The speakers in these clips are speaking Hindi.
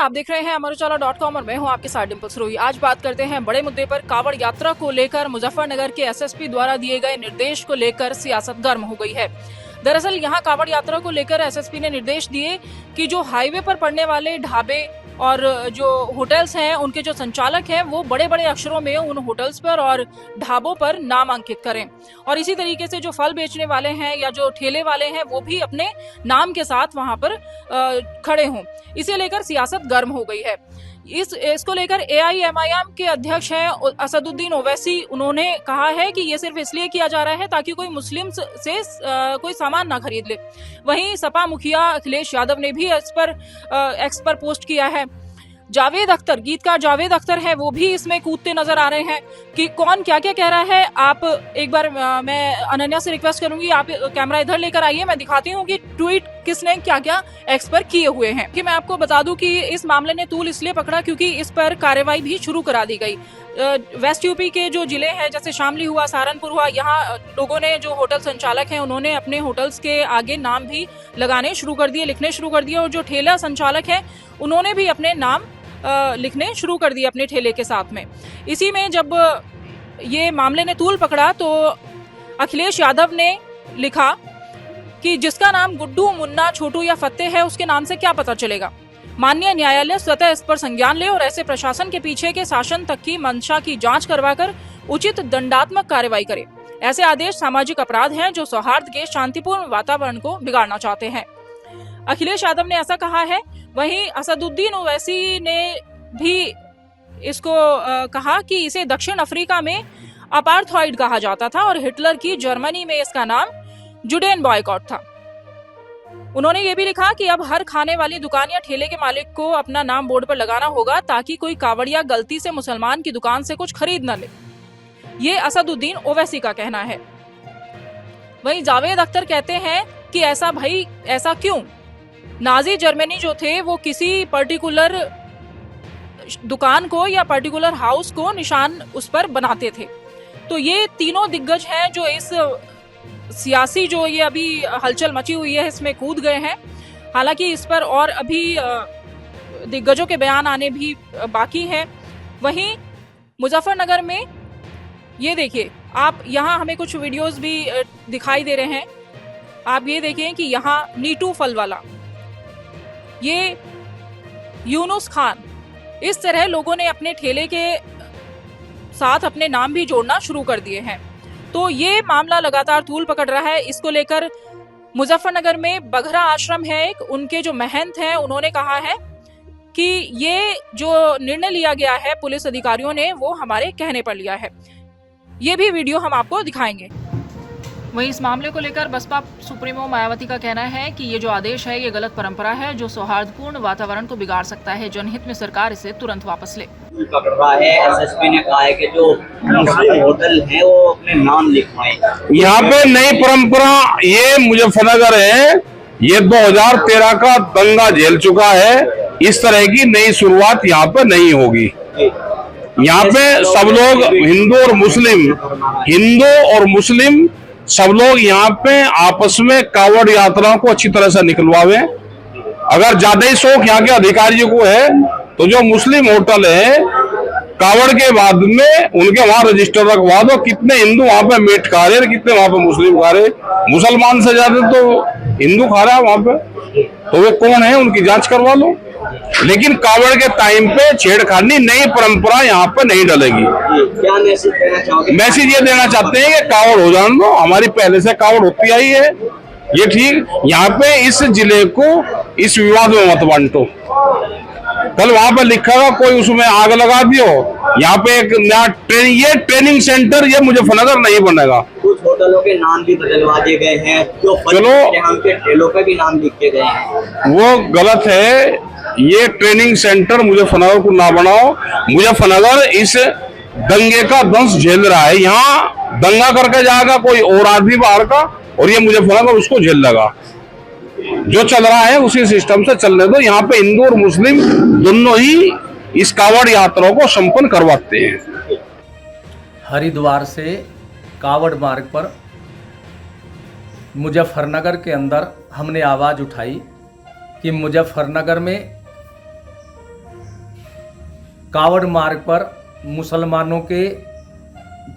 आप देख रहे हैं अमरउजाला.com और मैं हूं आपके साथ डिंपल सरोही। आज बात करते हैं बड़े मुद्दे पर। कावड़ यात्रा को लेकर मुजफ्फरनगर के एसएसपी द्वारा दिए गए निर्देश को लेकर सियासत गर्म हो गई है। दरअसल यहां कावड़ यात्रा को लेकर एसएसपी ने निर्देश दिए कि जो हाईवे पर पड़ने वाले ढाबे और जो होटल्स हैं उनके जो संचालक हैं वो बड़े बड़े अक्षरों में उन होटल्स पर और ढाबों पर नाम अंकित करें, और इसी तरीके से जो फल बेचने वाले हैं या जो ठेले वाले हैं वो भी अपने नाम के साथ वहां पर खड़े हों। इसे लेकर सियासत गर्म हो गई है। इसको लेकर एआईएमआईएम के अध्यक्ष हैं असदुद्दीन ओवैसी, उन्होंने कहा है कि ये सिर्फ इसलिए किया जा रहा है ताकि कोई मुस्लिम से कोई सामान ना खरीद ले। वहीं सपा मुखिया अखिलेश यादव ने भी इस पर एक्स पर पोस्ट किया है। जावेद अख्तर, गीतकार जावेद अख्तर है, वो भी इसमें कूदते नजर आ रहे हैं कि कौन क्या क्या कह रहा है। आप एक बार मैं अनन्या से रिक्वेस्ट करूंगी, आप कैमरा इधर लेकर आइए, मैं दिखाती हूँ कि ट्वीट किसने क्या क्या एक्स पर किए हुए हैं। कि मैं आपको बता दूं कि इस मामले ने तूल इसलिए पकड़ा क्योंकि इस पर कार्रवाई भी शुरू करा दी गई। वेस्ट यूपी के जो जिले हैं जैसे शामली हुआ, सहारनपुर हुआ, यहाँ लोगों ने, जो होटल संचालक हैं उन्होंने अपने होटल्स के आगे नाम भी लगाने शुरू कर दिए, लिखने शुरू कर दिए, और जो ठेला संचालक हैं उन्होंने भी अपने नाम लिखने शुरू कर दिए अपने ठेले के साथ में। इसी में जब ये मामले ने तूल पकड़ा तो अखिलेश यादव ने लिखा कि जिसका नाम गुड्डू, मुन्ना, छोटू या फत्ते है उसके नाम से क्या पता चलेगा। माननीय न्यायालय स्वतः इस पर संज्ञान ले और ऐसे प्रशासन के पीछे के शासन तक की मंशा की जांच करवाकर उचित दंडात्मक कार्रवाई करे। ऐसे आदेश सामाजिक अपराध हैं जो सौहार्द के शांतिपूर्ण वातावरण को बिगाड़ना चाहते हैं। अखिलेश यादव ने ऐसा कहा है। वहीं असदुद्दीन ओवैसी ने भी इसको कहा कि इसे दक्षिण अफ्रीका में अपार्थाइड कहा जाता था और हिटलर की जर्मनी में इसका नाम जुडेन बॉयकॉट था। उन्होंने ये भी लिखा कि अब हर खाने वाली दुकान या ठेले के मालिक को अपना नाम बोर्ड पर लगाना होगा ताकि कोई कावड़िया गलती से मुसलमान की दुकान से कुछ खरीद न ले। ये असदुद्दीन ओवैसी का कहना है। वहीं जावेद अख्तर कहते हैं कि ऐसा क्यों? नाजी जर्मनी जो थे वो किसी पर्टिकुलर दुकान को या पर्टिकुलर हाउस को निशान उस पर बनाते थे। तो ये तीनों दिग्गज हैं जो इस सियासी जो ये अभी हलचल मची हुई है इसमें कूद गए हैं। हालांकि इस पर और अभी दिग्गजों के बयान आने भी बाकी हैं। वहीं मुजफ्फरनगर में ये देखिए, आप यहाँ हमें कुछ वीडियोस भी दिखाई दे रहे हैं। आप ये देखें कि यहाँ नीटू फल वाला, ये यूनुस खान, इस तरह लोगों ने अपने ठेले के साथ अपने नाम भी जोड़ना शुरू कर दिए हैं। तो ये मामला लगातार तूल पकड़ रहा है। इसको लेकर मुजफ्फरनगर में बघरा आश्रम है एक, उनके जो महंत हैं उन्होंने कहा है कि ये जो निर्णय लिया गया है पुलिस अधिकारियों ने वो हमारे कहने पर लिया है। ये भी वीडियो हम आपको दिखाएंगे। वहीं इस मामले को लेकर बसपा सुप्रीमो मायावती का कहना है कि ये जो आदेश है ये गलत परंपरा है जो सौहार्दपूर्ण वातावरण को बिगाड़ सकता है। जनहित में सरकार इसे तुरंत वापस ले। पकड़ रहा है। एसएसपी ने कहा है कि जो मुस्लिम होटल है वो अपने नाम लिखवाएं। यहाँ पे नई परंपरा, ये मुजफ्फरनगर है, ये 2013 का दंगा झेल चुका है। इस तरह की नई शुरुआत यहाँ पे नहीं होगी। यहाँ पे सब लोग हिंदू और मुस्लिम सब लोग यहाँ पे आपस में कावड़ यात्रा को अच्छी तरह से निकलवावे। अगर ज्यादा ही शौक यहाँ के अधिकारियों को है तो जो मुस्लिम होटल है कावड़ के बाद में उनके वहां रजिस्टर रखवा दो। कितने हिंदू वहां पे मीट खा रहे, कितने वहां पे मुस्लिम खा रहे। मुसलमान से ज्यादा तो हिंदू खा रहा है वहां पे, तो वे कौन है उनकी जांच करवा लो। लेकिन कावड़ के टाइम पे छेड़खानी, नई परंपरा यहाँ पे नहीं डलेगी। क्या मैसेज देना चाहोगे? मैसेज ये देना चाहते हैं कि कावड़ हो जाने दो, हमारी पहले से कावड़ होती आई है, ये ठीक। यहाँ पे इस जिले को इस विवाद में मत बांटो। कल वहां पे लिखा हुआ कोई उसमें आग लगा दियो। यहाँ पे एक नया ट्रेनिंग सेंटर ये मुजफ्फरनगर नहीं बनेगा। कुछ होटलों के नाम भी बदलवा दिए गए हैं, जो हम के ठेलों पे भी नाम लिखे गए हैं, वो गलत है। ये ट्रेनिंग सेंटर मुजफ्फरनगर को ना बनाओ। मुजफ्फरनगर इस दंगे का दंश झेल रहा है। यहाँ दंगा करके जाएगा कोई और आदमी बाहर का, और ये मुजफ्फरनगर उसको झेल लगा। जो चल रहा है उसी सिस्टम से चलने दो। यहाँ पे हिंदू और मुस्लिम दोनों ही इस कावड़ यात्रा को संपन्न करवाते हैं। हरिद्वार से कावड़ मार्ग पर मुजफ्फरनगर के अंदर हमने आवाज़ उठाई कि मुजफ्फरनगर में कावड़ मार्ग पर मुसलमानों के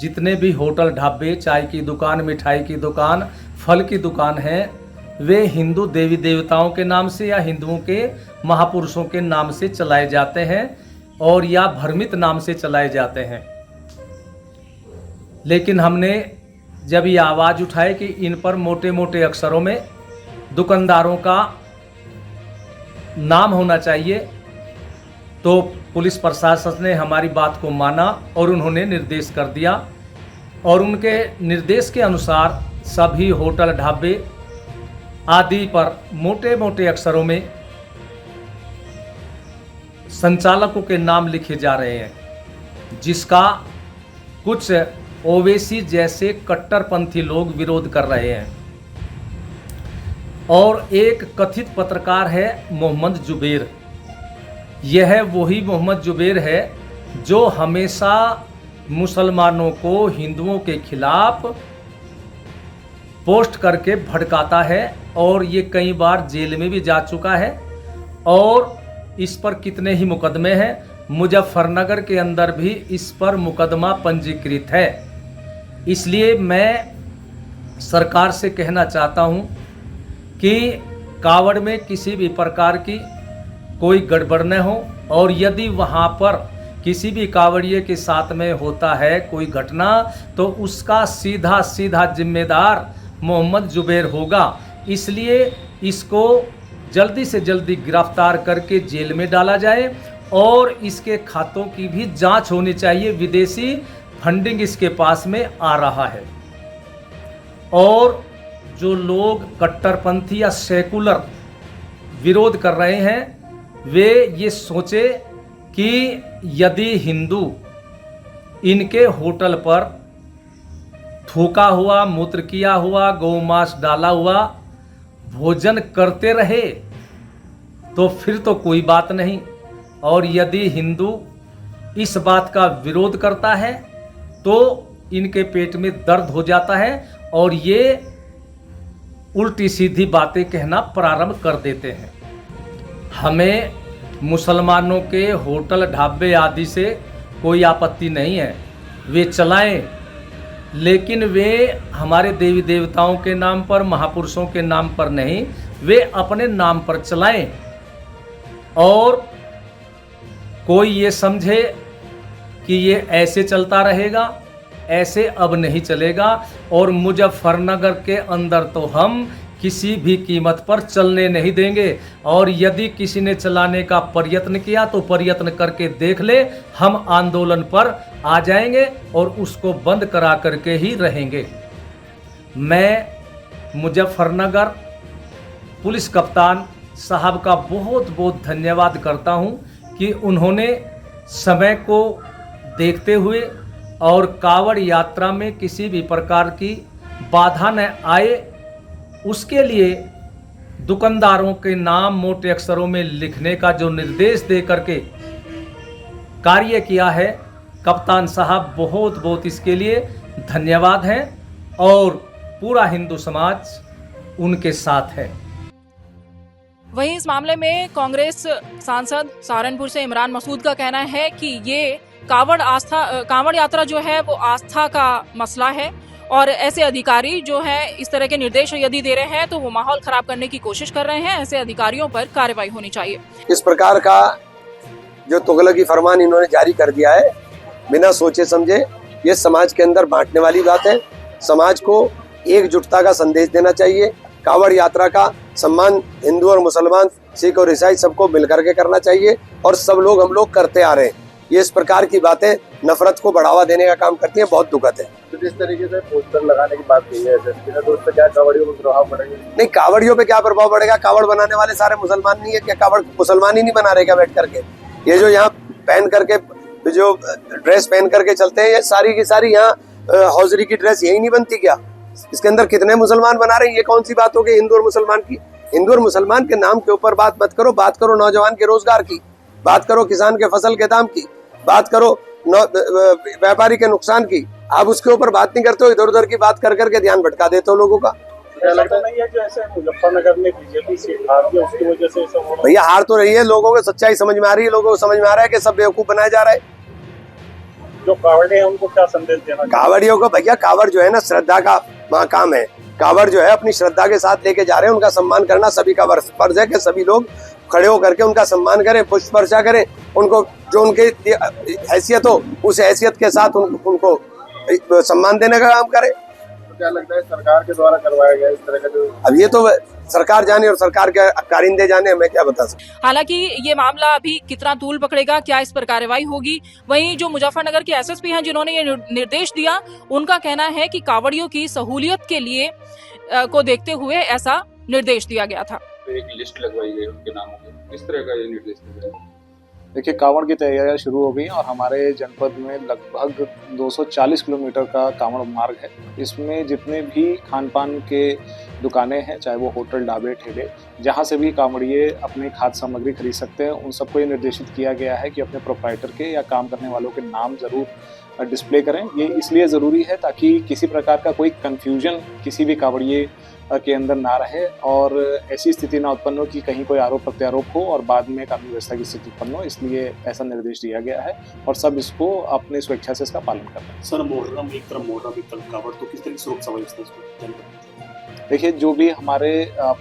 जितने भी होटल, ढाबे, चाय की दुकान, मिठाई की दुकान, फल की दुकान है, वे हिंदू देवी देवताओं के नाम से या हिंदुओं के महापुरुषों के नाम से चलाए जाते हैं और या भ्रमित नाम से चलाए जाते हैं। लेकिन हमने जब ये आवाज़ उठाई कि इन पर मोटे मोटे अक्षरों में दुकानदारों का नाम होना चाहिए, तो पुलिस प्रशासन ने हमारी बात को माना और उन्होंने निर्देश कर दिया और उनके निर्देश के अनुसार सभी होटल, ढाबे आदि पर मोटे मोटे अक्षरों में संचालकों के नाम लिखे जा रहे हैं, जिसका कुछ ओवैसी जैसे कट्टरपंथी लोग विरोध कर रहे हैं। और एक कथित पत्रकार है मोहम्मद जुबैर। यह वही मोहम्मद जुबैर है जो हमेशा मुसलमानों को हिंदुओं के खिलाफ पोस्ट करके भड़काता है और ये कई बार जेल में भी जा चुका है और इस पर कितने ही मुकदमे हैं। मुजफ्फरनगर के अंदर भी इस पर मुकदमा पंजीकृत है। इसलिए मैं सरकार से कहना चाहता हूं कि कावड़ में किसी भी प्रकार की कोई गड़बड़ न हो और यदि वहां पर किसी भी कावड़िए के साथ में होता है कोई घटना तो उसका सीधा सीधा जिम्मेदार मोहम्मद जुबैर होगा। इसलिए इसको जल्दी से जल्दी गिरफ्तार करके जेल में डाला जाए और इसके खातों की भी जांच होनी चाहिए। विदेशी फंडिंग इसके पास में आ रहा है और जो लोग कट्टरपंथी या सेकुलर विरोध कर रहे हैं वे ये सोचे कि यदि हिंदू इनके होटल पर थूका हुआ, मूत्र किया हुआ, गौमांस डाला हुआ भोजन करते रहे तो फिर तो कोई बात नहीं, और यदि हिंदू इस बात का विरोध करता है तो इनके पेट में दर्द हो जाता है और ये उल्टी सीधी बातें कहना प्रारंभ कर देते हैं। हमें मुसलमानों के होटल, ढाबे आदि से कोई आपत्ति नहीं है, वे चलाएं, लेकिन वे हमारे देवी देवताओं के नाम पर, महापुरुषों के नाम पर नहीं, वे अपने नाम पर चलाएं। और कोई ये समझे कि ये ऐसे चलता रहेगा, ऐसे अब नहीं चलेगा। और मुजफ्फरनगर के अंदर तो हम किसी भी कीमत पर चलने नहीं देंगे और यदि किसी ने चलाने का प्रयत्न किया तो प्रयत्न करके देख ले, हम आंदोलन पर आ जाएंगे और उसको बंद करा करके ही रहेंगे। मैं मुजफ्फरनगर पुलिस कप्तान साहब का बहुत बहुत धन्यवाद करता हूं कि उन्होंने समय को देखते हुए और कावड़ यात्रा में किसी भी प्रकार की बाधा न आए उसके लिए दुकानदारों के नाम मोटे अक्षरों में लिखने का जो निर्देश दे करके कार्य किया है, कप्तान साहब बहुत बहुत इसके लिए धन्यवाद है और पूरा हिंदू समाज उनके साथ है। वहीं इस मामले में कांग्रेस सांसद सहारनपुर से इमरान मसूद का कहना है कि ये कावड़ यात्रा जो है वो आस्था का मसला है और ऐसे अधिकारी जो है इस तरह के निर्देश यदि दे रहे हैं तो वो माहौल खराब करने की कोशिश कर रहे हैं। ऐसे अधिकारियों पर कार्रवाई होनी चाहिए। इस प्रकार का जो तुगलकी फरमान इन्होंने जारी कर दिया है बिना सोचे समझे, ये समाज के अंदर बांटने वाली बात है। समाज को एकजुटता का संदेश देना चाहिए। कावड़ यात्रा का सम्मान हिंदू और मुसलमान, सिख और ईसाई सबको मिलकर के करना चाहिए और सब लोग हम लोग करते आ रहे हैं। ये इस प्रकार की बातें नफरत को बढ़ावा देने का काम करती है, बहुत दुखद है। तो जिस तरीके से पोस्टर लगाने की बात कही है तो उस पर क्या कावड़ियों पर प्रभाव पड़ेगा? नहीं, कावड़ियों पे क्या प्रभाव पड़ेगा? कावड़ बनाने वाले सारे मुसलमान नहीं है क्या? कावड़ मुसलमान ही नहीं बना रहे क्या बैठ करके? ये जो यहाँ पहन करके जो ड्रेस पहन करके चलते हैं, ये सारी की सारी यहाँ हौजरी की ड्रेस यही नहीं बनती क्या? इसके अंदर कितने मुसलमान बना रहे हैं? ये कौन सी बात हो गई हिंदू और मुसलमान की? हिंदू और मुसलमान के नाम के ऊपर बात मत करो। बात करो नौजवान के रोजगार की, बात करो किसान के फसल के दाम की, बात करो व्यापारी के नुकसान की। आप उसके ऊपर बात नहीं करते हो, इधर उधर की बात कर करके ध्यान भटका देते हो लोगों का। क्या लगता नहीं है जो ऐसे मुजफ्फरनगर में बीजेपी सीट हार गई उसकी वजह से ऐसा हो रहा भैया हार तो रही है, लोगों को सच्चाई समझ में आ रही है, लोगों को समझ में आ रहा है कि सब बेवकूफ बनाया जा रहा है। है? जो कावड़े हैं उनको क्या संदेश देना चाहिए? कावड़ियों को भैया, कावड़ जो है ना श्रद्धा का काम है। कावड़ जो है अपनी श्रद्धा के साथ लेके जा रहे हैं, उनका सम्मान करना सभी का फर्ज है कि सभी लोग खड़े होकर के उनका सम्मान करें, पुष्प वर्षा करें, उनको जो उनके हैसियत हो उस हैसियत के साथ उनको सम्मान देने का काम करें। तो क्या लगता है सरकार के द्वारा करवाया गया इस तरह का जो अब ये तो सरकार जाने और सरकार के कारिंदे जाने, मैं क्या बता सकता। हालांकि ये मामला अभी कितना तूल पकड़ेगा, क्या इस पर कार्रवाई होगी, वहीं जो मुजफ्फरनगर के एसएसपी हैं जिन्होंने ये निर्देश दिया, उनका कहना है कि कांवड़ियों की सहूलियत के लिए को देखते हुए ऐसा निर्देश दिया गया था। एक लिस्ट लगवाई गई उनके नामों की, किस तरह का ये निर्देश दिया गया? देखिए, कांवड़ की तैयारियां शुरू हो गई और हमारे जनपद में लगभग 240 किलोमीटर का कांवड़ मार्ग है। इसमें जितने भी खान पान के दुकानें हैं, चाहे वो होटल, ढाबे, ठेले, जहां से भी कांवड़िए अपनी खाद्य सामग्री खरीद सकते हैं, उन सबको ये निर्देशित किया गया है कि अपने प्रोप्राइटर के या काम करने वालों के नाम जरूर डिस्प्ले करें। ये इसलिए ज़रूरी है ताकि किसी प्रकार का कोई कन्फ्यूजन किसी भी कांवड़िए के अंदर ना रहे और ऐसी स्थिति ना उत्पन्न हो कि कहीं कोई आरोप प्रत्यारोप हो और बाद में कानून व्यवस्था की स्थिति उत्पन्न हो। इसलिए ऐसा निर्देश दिया गया है और सब इसको अपनी स्वेच्छा से इसका पालन कर रहे हैं। सर, मोहर्रम एक तरफ कावड़, तो किस तरह की सुरक्षा व्यवस्था इसको? देखिए, जो भी हमारे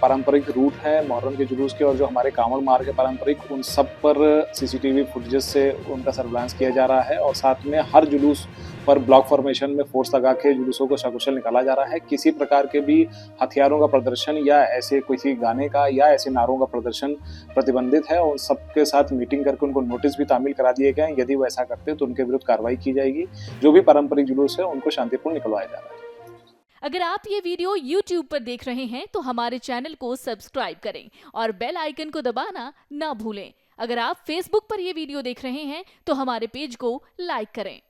पारंपरिक रूट है मुहर्रम के जुलूस के और जो हमारे कांवड़ मार्ग है पारंपरिक, उन सब पर सीसीटीवी फुटेजेस से उनका सर्विलांस किया जा रहा है और साथ में हर जुलूस पर ब्लॉक फॉर्मेशन में फोर्स लगा के जुलूसों को सकुशल निकाला जा रहा है। किसी प्रकार के भी हथियारों का प्रदर्शन या ऐसे किसी गाने का या ऐसे नारों का प्रदर्शन प्रतिबंधित है और सबके साथ मीटिंग करके उनको नोटिस भी तामील करा दिए गए हैं। यदि वो ऐसा करते हैं तो उनके विरुद्ध कार्रवाई की जाएगी। जो भी पारंपरिक जुलूस है उनको शांतिपूर्ण निकलवाया जा रहा है। अगर आप ये वीडियो YouTube पर देख रहे हैं तो हमारे चैनल को सब्सक्राइब करें और बेल आइकन को दबाना ना भूलें। अगर आप Facebook पर ये वीडियो देख रहे हैं तो हमारे पेज को लाइक करें।